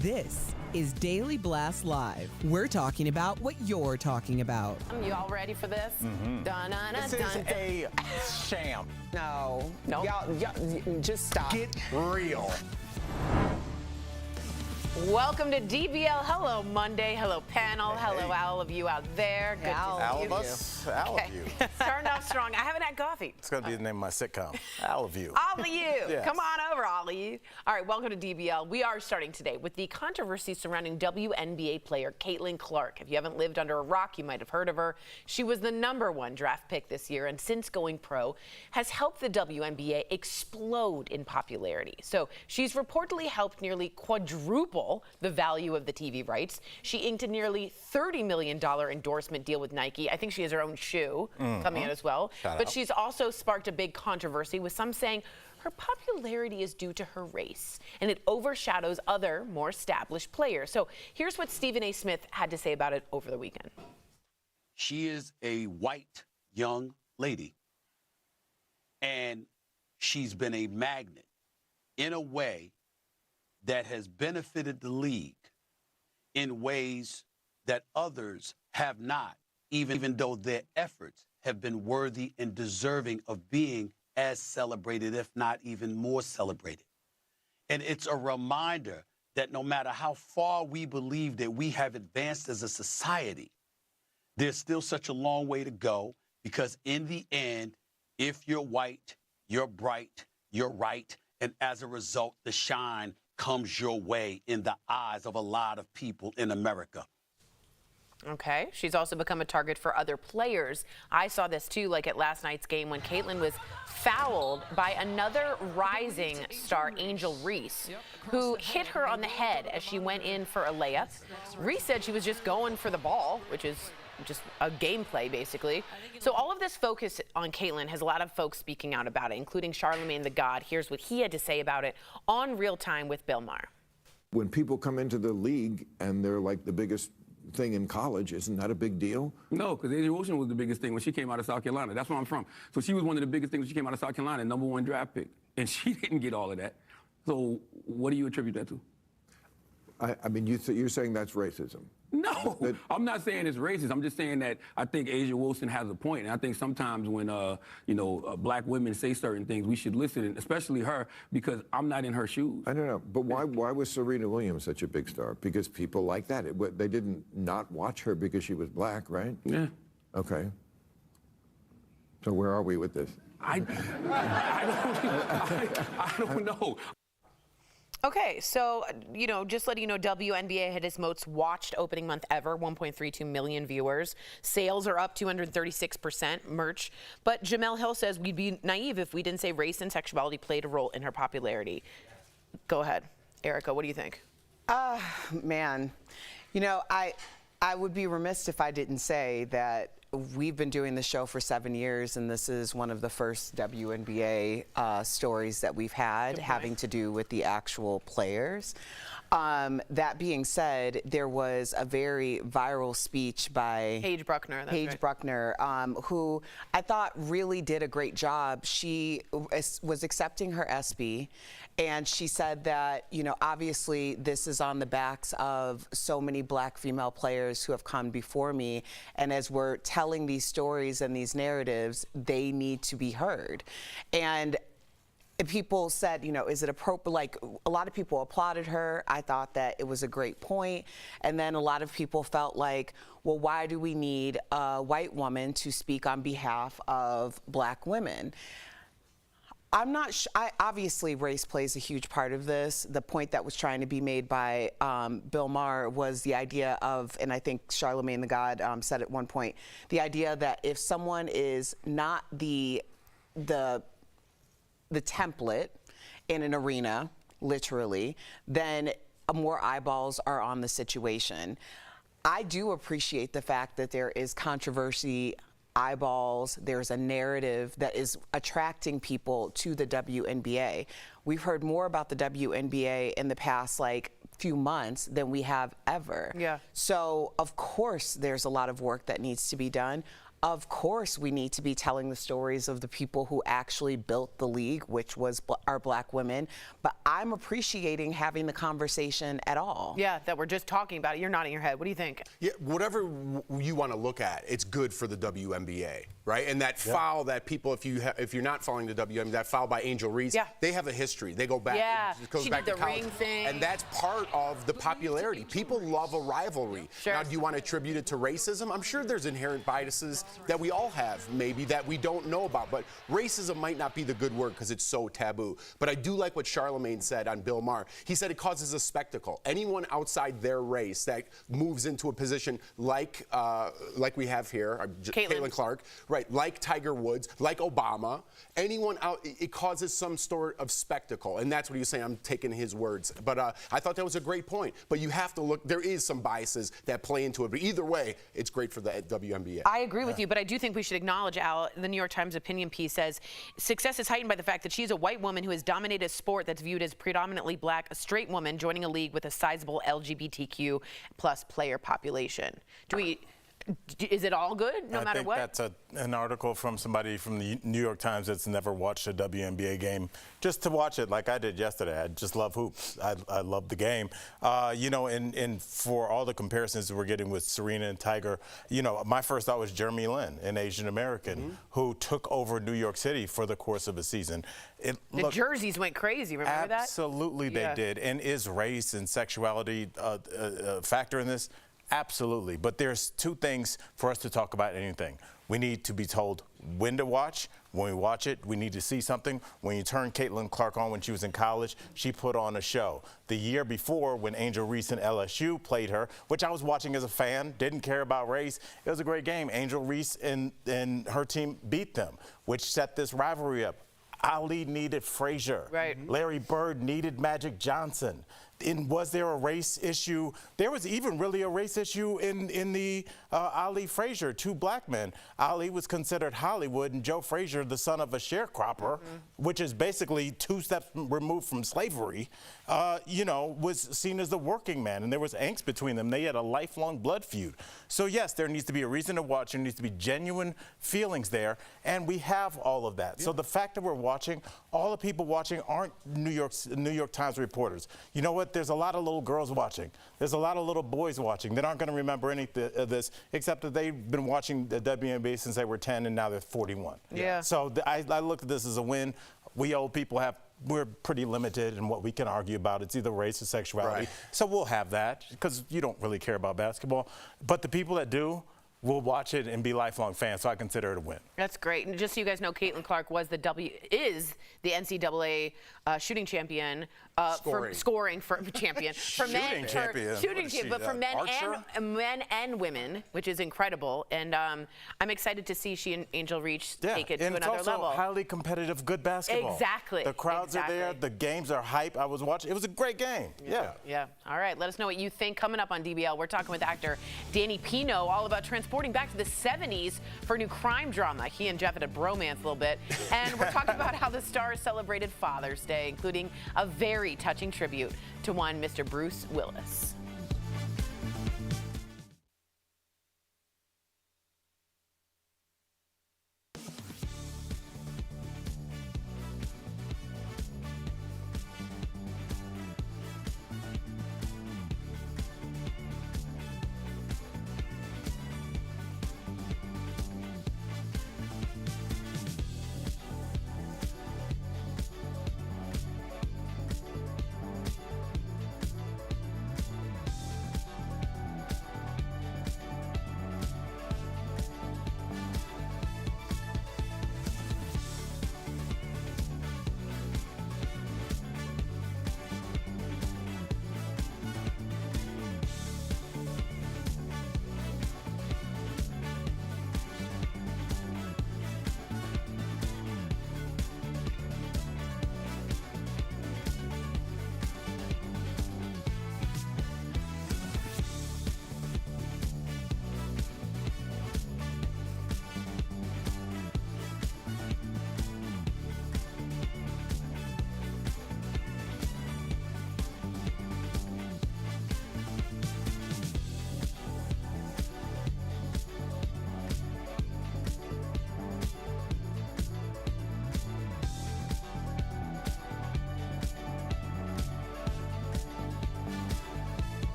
This is Daily Blast Live. We're talking about what you're talking about. You all ready for this? This is a sham. No. Y'all, just stop. Get real. Welcome to DBL. Hello, Monday. Hello, panel. Hey. Hello, all of you out there. Good All to of us, all Okay. of you. Starting off strong. I haven't had coffee. It's going to be the name of my sitcom. All of you. All of you. Yes. Come on over, all of you. All right, welcome to DBL. We are starting today with the controversy surrounding WNBA player Caitlin Clark. If you haven't lived under a rock, you might have heard of her. She was the #1 draft pick this year, and since going pro, has helped the WNBA explode in popularity. So she's reportedly helped nearly quadruple the value of the TV rights. She inked a nearly $30 million endorsement deal with Nike. I think she has her own shoe coming out as well. But she's also sparked a big controversy, with some saying her popularity is due to her race, and it overshadows other, more established players. So here's what Stephen A. Smith had to say about it over the weekend. She is a white young lady, and she's been a magnet in a way that has benefited the league in ways that others have not, even though their efforts have been worthy and deserving of being as celebrated, if not even more celebrated. And it's a reminder that no matter how far we believe that we have advanced as a society, there's still such a long way to go, because in the end, if you're white, you're bright, you're right, and as a result, the shine comes your way in the eyes of a lot of people in America. Okay. She's also become a target for other players. I saw this too, like at last night's game when Caitlin was fouled by another rising star, Angel Reese, who hit her on the head as she went in for a layup. Reese said she was just going for the ball, which is just a gameplay, basically. So all of this focus on Caitlin has a lot of folks speaking out about it, including Charlamagne the God. Here's what he had to say about it on Real Time with Bill Maher. When people come into the league and they're like the biggest thing in college, isn't that a big deal? No, because A'ja Wilson was the biggest thing when she came out of South Carolina. That's where I'm from. So she was one of the biggest things when she came out of South Carolina, #1 draft pick. And she didn't get all of that. So what do you attribute that to? I mean, you're saying that's racism? No, I'm not saying it's racist. I'm just saying that I think A'ja Wilson has a point. And I think sometimes when, black women say certain things, we should listen, and especially her, because I'm not in her shoes. I don't know. But why was Serena Williams such a big star? Because people like that. They didn't not watch her because she was black, right? Yeah. Okay. So where are we with this? I don't know. Okay, so, just letting you know, WNBA had its most watched opening month ever, 1.32 million viewers. Sales are up 236%, merch. But Jamel Hill says we'd be naive if we didn't say race and sexuality played a role in her popularity. Go ahead. Erica, what do you think? Man, I would be remiss if I didn't say that we've been doing the show for 7 years, and this is one of the first WNBA stories that we've had having to do with the actual players. That being said, there was a very viral speech by Paige Bruckner. Bruckner, who I thought really did a great job. She was accepting her ESPY, and she said that, obviously this is on the backs of so many black female players who have come before me, and as we're telling these stories and these narratives, they need to be heard. And people said, is it appropriate? Like, a lot of people applauded her. I thought that it was a great point. And then a lot of people felt like, well, why do we need a white woman to speak on behalf of black women? I'm not obviously race plays a huge part of this. The point that was trying to be made by Bill Maher was the idea of, and I think Charlamagne the God said at one point, the idea that if someone is not the template in an arena, literally, then more eyeballs are on the situation. I do appreciate the fact that there is controversy, eyeballs, there's a narrative that is attracting people to the WNBA. We've heard more about the WNBA in the past, few months than we have ever. Yeah. So, of course, there's a lot of work that needs to be done. of course we need to be telling the stories of the people who actually built the league, which was our black women. But I'm appreciating having the conversation at all. Yeah, that we're just talking about it. You're nodding your head. What do you think? Yeah, whatever you want to look at, it's good for the WNBA, right? And that foul that people, if you're not following the WNBA, that foul by Angel Reese, they have a history. They go back. Yeah, it goes she back did to the college. ring thing. And that's part of the popularity. People love a rivalry. Sure. Now, do you want to attribute it to racism? I'm sure there's inherent biases that we all have, maybe, that we don't know about. But racism might not be the good word because it's so taboo. But I do like what Charlemagne said on Bill Maher. He said it causes a spectacle. Anyone outside their race that moves into a position like we have here, Caitlin Clark, right, like Tiger Woods, like Obama, anyone out, it causes some sort of spectacle. And that's what he was saying. I'm taking his words. But I thought that was a great point. But you have to look, there is some biases that play into it. But either way, it's great for the WNBA. I agree with you, but I do think we should acknowledge, Al, the New York Times opinion piece says, success is heightened by the fact that she's a white woman who has dominated a sport that's viewed as predominantly black, a straight woman joining a league with a sizable LGBTQ plus player population. Is it all good, no matter what? I think that's an article from somebody from the New York Times that's never watched a WNBA game, just to watch it like I did yesterday. I just love hoops. I love the game. You know, and for all the comparisons we're getting with Serena and Tiger, you know, my first thought was Jeremy Lin, an Asian American who took over New York City for the course of a season. The jerseys went crazy, remember that? Absolutely they did. And is race and sexuality a factor in this? Absolutely, but there's two things for us to talk about anything. We need to be told when to watch. When we watch it, we need to see something. When you turn Caitlin Clark on when she was in college, she put on a show. The year before, when Angel Reese and LSU played her, which I was watching as a fan, didn't care about race, it was a great game. Angel Reese and her team beat them, which set this rivalry up. Ali needed Frazier. Right. Larry Bird needed Magic Johnson. And was there a race issue? There was even really a race issue in the Ali Frazier, two black men. Ali was considered Hollywood, and Joe Frazier, the son of a sharecropper, which is basically 2 steps removed from slavery, you know, was seen as the working man, and there was angst between them. They had a lifelong blood feud. So yes, there needs to be a reason to watch. There needs to be genuine feelings there, and we have all of that. Yeah. So the fact that we're watching, all the people watching aren't New York Times reporters. You know what? There's a lot of little girls watching. There's a lot of little boys watching that aren't going to remember any of this, except that they've been watching the WNBA since they were 10 and now they're 41. Yeah. So I look at this as a win. We old people we're pretty limited in what we can argue about. It's either race or sexuality. Right. So we'll have that because you don't really care about basketball. But the people that do, will watch it and be lifelong fans, so I consider it a win. That's great. And just so you guys know, Caitlin Clark is the NCAA shooting champion. Scoring for champion. For men, shooting champion, but for men and women, which is incredible. And I'm excited to see she and Angel Reese take it to another level. And it's also highly competitive, good basketball. Exactly. The crowds are there. The games are hype. I was watching. It was a great game. Yeah. All right. Let us know what you think. Coming up on DBL, we're talking with actor Danny Pino all about transporting back to the 70s for a new crime drama. He and Jeff had a bromance a little bit. And we're talking about how the stars celebrated Father's Day, including a very touching tribute to one Mr. Bruce Willis.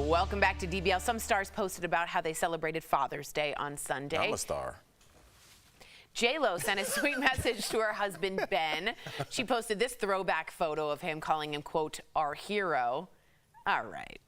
Welcome back to DBL. Some stars posted about how they celebrated Father's Day on Sunday. I'm a star. J-Lo sent a sweet message to her husband, Ben. She posted this throwback photo of him, calling him, quote, our hero. All right.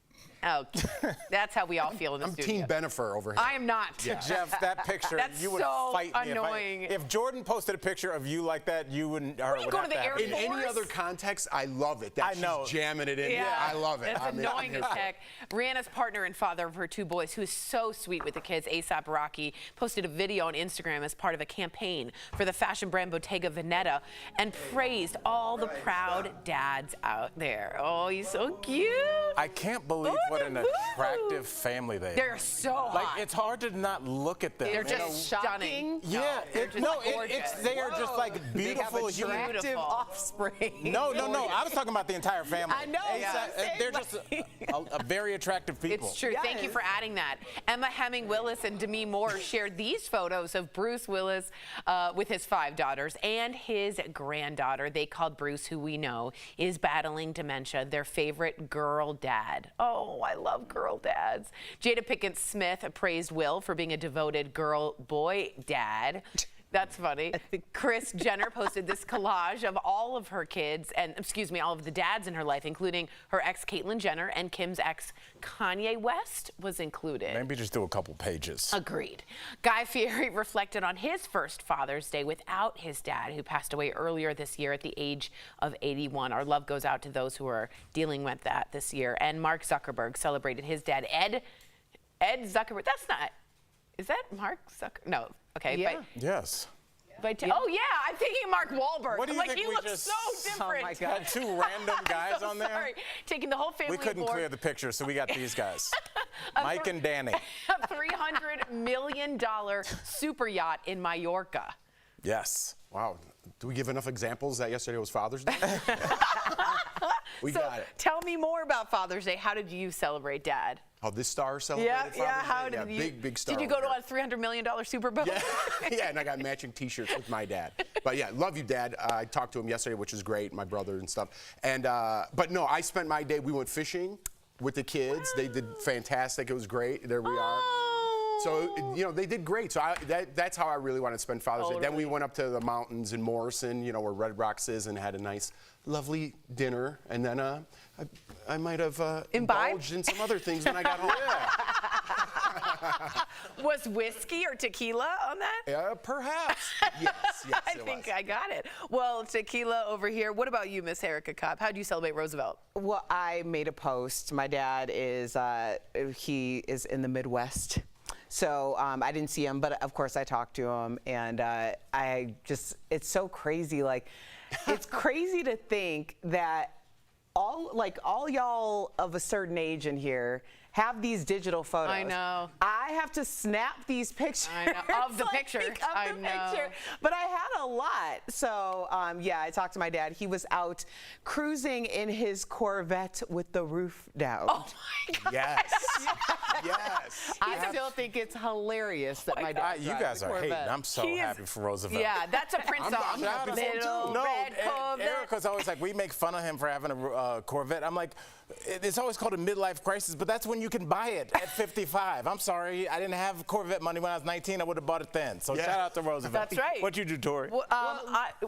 Okay. That's how we all feel in the I'm studio. Team Benifer over here. I am not. Jeff, that picture, That's you would so fight me. annoying. If Jordan posted a picture of you like that, you wouldn't. What are you going to the Air In Force? any other context, I love it. That I know. She's jamming it in. Yeah, I love it. That's I'm annoying here as for it. heck. Rihanna's partner and father of her 2 boys, who is so sweet with the kids, A$AP Rocky, posted a video on Instagram as part of a campaign for the fashion brand Bottega Veneta and praised all the proud dads out there. Oh, he's so cute. I can't believe what an attractive family they are. They're so hot. Like, it's hard to not look at them. They're you know? just stunning. Yeah, they're just gorgeous. they are just like beautiful They have human. attractive Beautiful. offspring. No. I was talking about the entire family. I know, A$AP, yeah. they're just a very attractive people. It's true. Thank you for adding that. Emma Hemming Willis and Demi Moore shared these photos of Bruce Willis with his 5 daughters and his granddaughter. They called Bruce, who we know is battling dementia, their favorite girl dad. Oh, I love girl dads. Jada Pinkett Smith praised Will for being a devoted girl-boy dad. That's funny. Kris Jenner posted this collage of all of her kids and, all of the dads in her life, including her ex Caitlyn Jenner and Kim's ex Kanye West was included. Maybe just do a couple pages. Agreed. Guy Fieri reflected on his first Father's Day without his dad, who passed away earlier this year at the age of 81. Our love goes out to those who are dealing with that this year. And Mark Zuckerberg celebrated his dad, Ed Zuckerberg. That's not. Is that Mark Zuckerberg? No. Okay. Yeah. Yes. Oh, yeah. I'm thinking Mark Wahlberg. What do you like, think he we looks just- so different. Oh, my God. Had 2 random guys I'm so on there. sorry. Taking the whole family We couldn't aboard. clear the picture, so we got these guys. Mike and Danny. A $300 million super yacht in Mallorca. Yes. Wow. Do we give enough examples that yesterday was Father's Day? We So got it. tell me more about Father's Day. How did you celebrate, Dad? How this star celebrated Father's Day? How did you? Big star. Did you go to over a $300 million Super Bowl? there. Yeah, and I got matching T-shirts with my dad. But yeah, love you, Dad. I talked to him yesterday, which is great, my brother and stuff. And but no, I spent my day. We went fishing with the kids. They did fantastic. It was great. There we are. So, they did great. So that's how I really want to spend Father's Day. Then we went up to the mountains in Morrison, where Red Rocks is, and had a nice, lovely dinner. And then I might have indulged in some other things when I got home. Was whiskey or tequila on that? Yeah, perhaps. Yes, I think I got it. Well, tequila over here. What about you, Miss Erica Kopp? How do you celebrate Roosevelt? Well, I made a post. My dad is, he is in the Midwest. So I didn't see him, but of course I talked to him, and it's so crazy. Like, it's crazy to think that all y'all of a certain age in here have these digital photos. I know. I have to snap these pictures. I know. Of the pictures. I know. But I had a lot. So, yeah, I talked to my dad. He was out cruising in his Corvette with the roof down. Oh, my God. Yes. Yes. I still think it's hilarious that my dad You guys are hating. I'm so happy for Roosevelt. Yeah, that's a Prince song. I'm happy for him, too. No, Red Corvette. Erica's always like, we make fun of him for having a Corvette. I'm like, it's always called a midlife crisis, but that's when you can buy it at 55. I'm sorry, I didn't have Corvette money when I was 19. I would have bought it then. So shout out to Roosevelt. That's right. What'd you do, Tori? Well,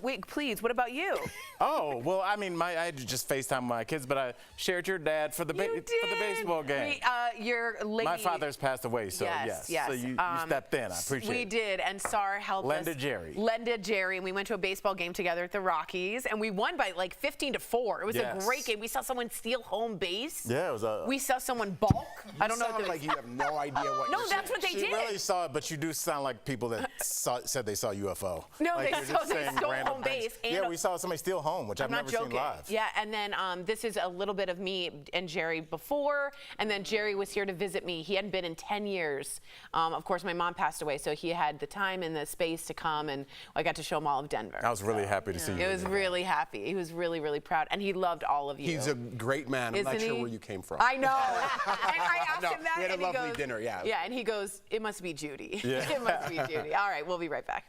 wait, please. What about you? Oh, well, I mean, I had to just FaceTime my kids, but I shared your dad for the baseball game. Your lady. My father's passed away, so yes. Yes. So you stepped in. I appreciate it. We did, and Sar helped us. Lenda Jerry, and we went to a baseball game together at the Rockies, and we won by like 15-4. It was a great game. We saw someone steal home base. Yeah, it was a. We saw someone balk. I don't know. Sound like you have no idea what. No, you're that's saying. what they She did. really saw it, but you do sound like people that said they saw UFO. No, like they you're just they saying stole random home things. base. And Yeah, we saw somebody steal home, which I've I'm not never joking. seen live. Yeah, and then this is a little bit of me and Jerry before, and then Jerry was here to visit me. He hadn't been in 10 years. Of course, my mom passed away, so he had the time and the space to come, and I got to show him all of Denver. I was really happy to see you. It was really happy. He was really, really proud, and he loved all of you. He's a great man. I'm not Isn't sure he? where you came from. I know. And I asked No, him that, we had a and he lovely goes, dinner, yeah. Yeah, and he goes, it must be Judy. Yeah. It must be Judy. All right, we'll be right back.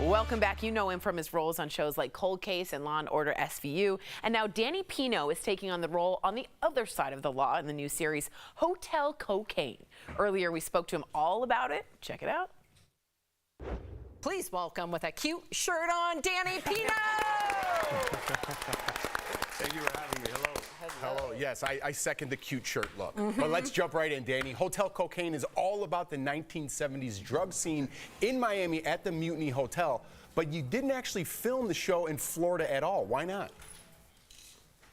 Welcome back. You know him from his roles on shows like Cold Case and Law & Order SVU. And now Danny Pino is taking on the role on the other side of the law in the new series Hotel Cocaine. Earlier, we spoke to him all about it. Check it out. Please welcome with a cute shirt on, Danny Pino! Thank you for having me. Hello. Hello. Yes, I second the cute shirt look. But let's jump right in, Danny. Hotel Cocaine is all about the 1970s drug scene in Miami at the Mutiny Hotel. But you didn't actually film the show in Florida at all. Why not?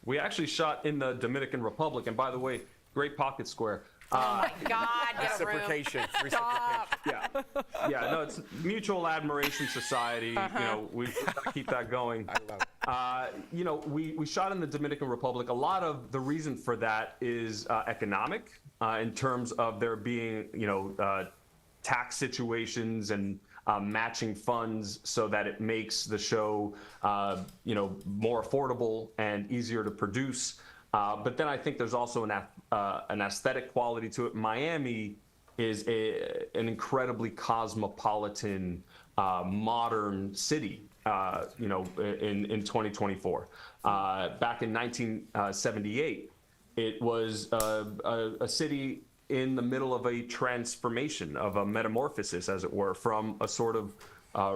We actually shot in the Dominican Republic, and by the way, great pocket square. Oh my God, get a room. Reciprocation. Yeah, no, it's Mutual Admiration Society. You know, we've got to keep that going. I love it. You know, we shot in the Dominican Republic. A lot of the reason for that is economic, in terms of there being, you know, tax situations and matching funds so that it makes the show, you know, more affordable and easier to produce. But then I think there's also an aesthetic quality to it. Miami is an incredibly cosmopolitan, modern city, you know, in 2024. Back in 1978, it was a city in the middle of a transformation, of a metamorphosis, as it were, from a sort of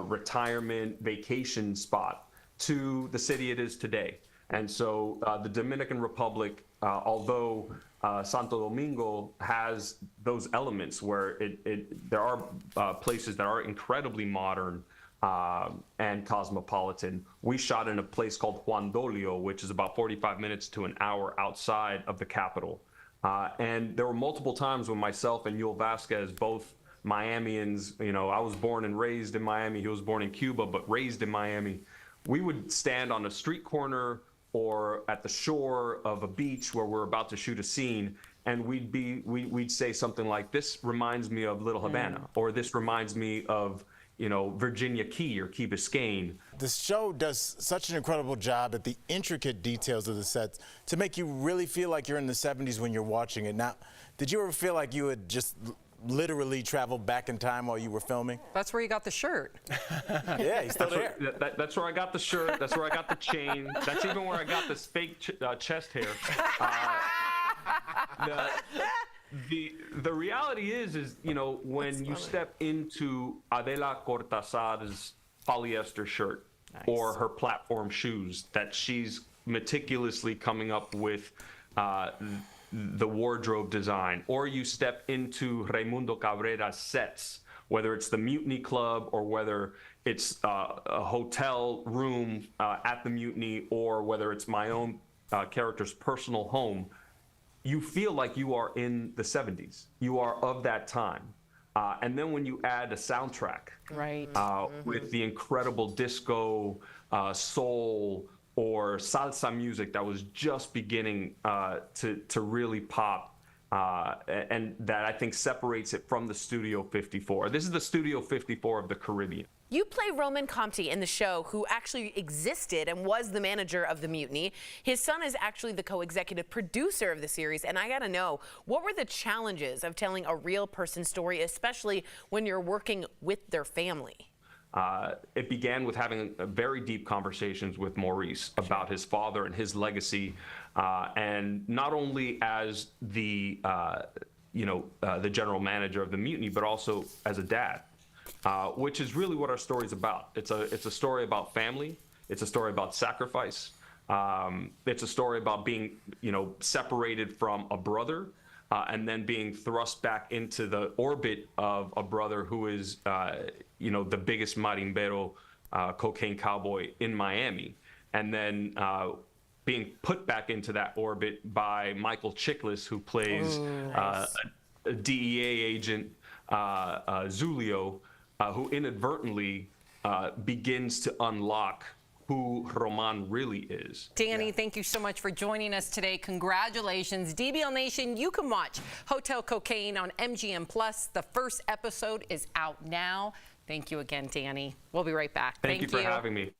retirement vacation spot to the city it is today. And so the Dominican Republic, although Santo Domingo has those elements where there are places that are incredibly modern and cosmopolitan. We shot in a place called Juan Dolio, which is about 45 minutes to an hour outside of the capital. And there were multiple times when myself and Yul Vasquez, both Miamians, you know, I was born and raised in Miami. He was born in Cuba, but raised in Miami. We would stand on a street corner or at the shore of a beach where we're about to shoot a scene, and we'd say something like, "This reminds me of Little Havana," or "This reminds me of, you know, Virginia Key or Key Biscayne." The show does such an incredible job at the intricate details of the sets to make you really feel like you're in the 70s when you're watching it. Now, did you ever feel like you had just literally traveled back in time while you were filming? That's where you got the shirt. Yeah, he's still there. That's where I got the shirt. That's where I got the chain. That's even where I got this fake chest hair. The reality is, you know, when you step into Adela Cortázar's polyester shirt, or her platform shoes that she's meticulously coming up with, the wardrobe design, or you step into Raimundo Cabrera's sets, whether it's the Mutiny Club or whether it's a hotel room at the Mutiny, or whether it's my own character's personal home, you feel like you are in the 70s. You are of that time. And then when you add a soundtrack, right, with the incredible disco, soul, or salsa music that was just beginning to really pop, and that I think separates it from the Studio 54. This is the Studio 54 of the Caribbean. You play Roman Comte in the show, who actually existed and was the manager of the Mutiny. His son is actually the co-executive producer of the series, and I gotta know, what were the challenges of telling a real person story, especially when you're working with their family? It began with having very deep conversations with Maurice about his father and his legacy, and not only as the the general manager of the Mutiny, but also as a dad, which is really what our story is about. It's a story about family. It's a story about sacrifice. It's a story about being, you know, separated from a brother, and then being thrust back into the orbit of a brother who is, you know, the biggest marimbero, cocaine cowboy in Miami. And then being put back into that orbit by Michael Chiklis, who plays a DEA agent, Zulio, who inadvertently begins to unlock who Roman really is. Danny, thank you so much for joining us today. Congratulations. DBL Nation, you can watch Hotel Cocaine on MGM+. The first episode is out now. Thank you again, Danny. We'll be right back. Thank you for having me.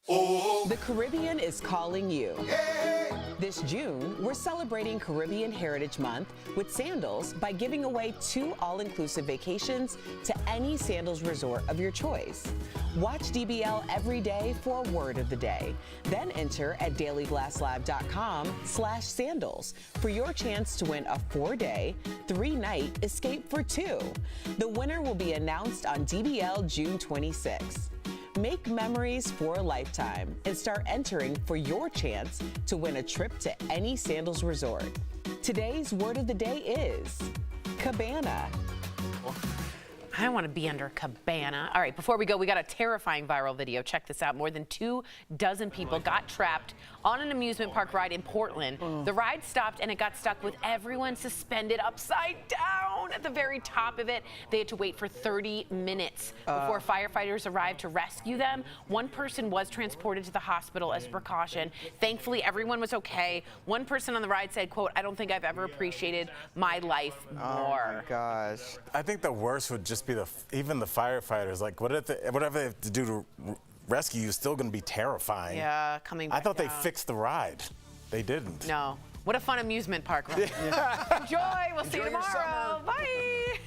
The Caribbean is calling you. This June, we're celebrating Caribbean Heritage Month with Sandals by giving away 2 all-inclusive vacations to any Sandals resort of your choice. Watch DBL every day for a word of the day. Then enter at dailyglasslive.com/sandals for your chance to win a 4-day, 3-night escape for 2. The winner will be announced on DBL June 26. Make memories for a lifetime and start entering for your chance to win a trip to any Sandals resort. Today's word of the day is cabana. I want to be under a cabana. All right, before we go, we got a terrifying viral video. Check this out. More than 24 people got trapped on an amusement park ride in Portland. The ride stopped and it got stuck with everyone suspended upside down at the very top of it. They had to wait for 30 minutes before firefighters arrived to rescue them. One person was transported to the hospital as a precaution. Thankfully, everyone was okay. One person on the ride said, quote, "I don't think I've ever appreciated my life more." Oh my gosh. I think the worst would just be even the firefighters. Like, whatever they have to do to rescue you is still going to be terrifying. Yeah, coming back I thought they down. fixed the ride. They didn't. No. What a fun amusement park ride. Enjoy. We'll see you Enjoy your tomorrow. summer. Bye.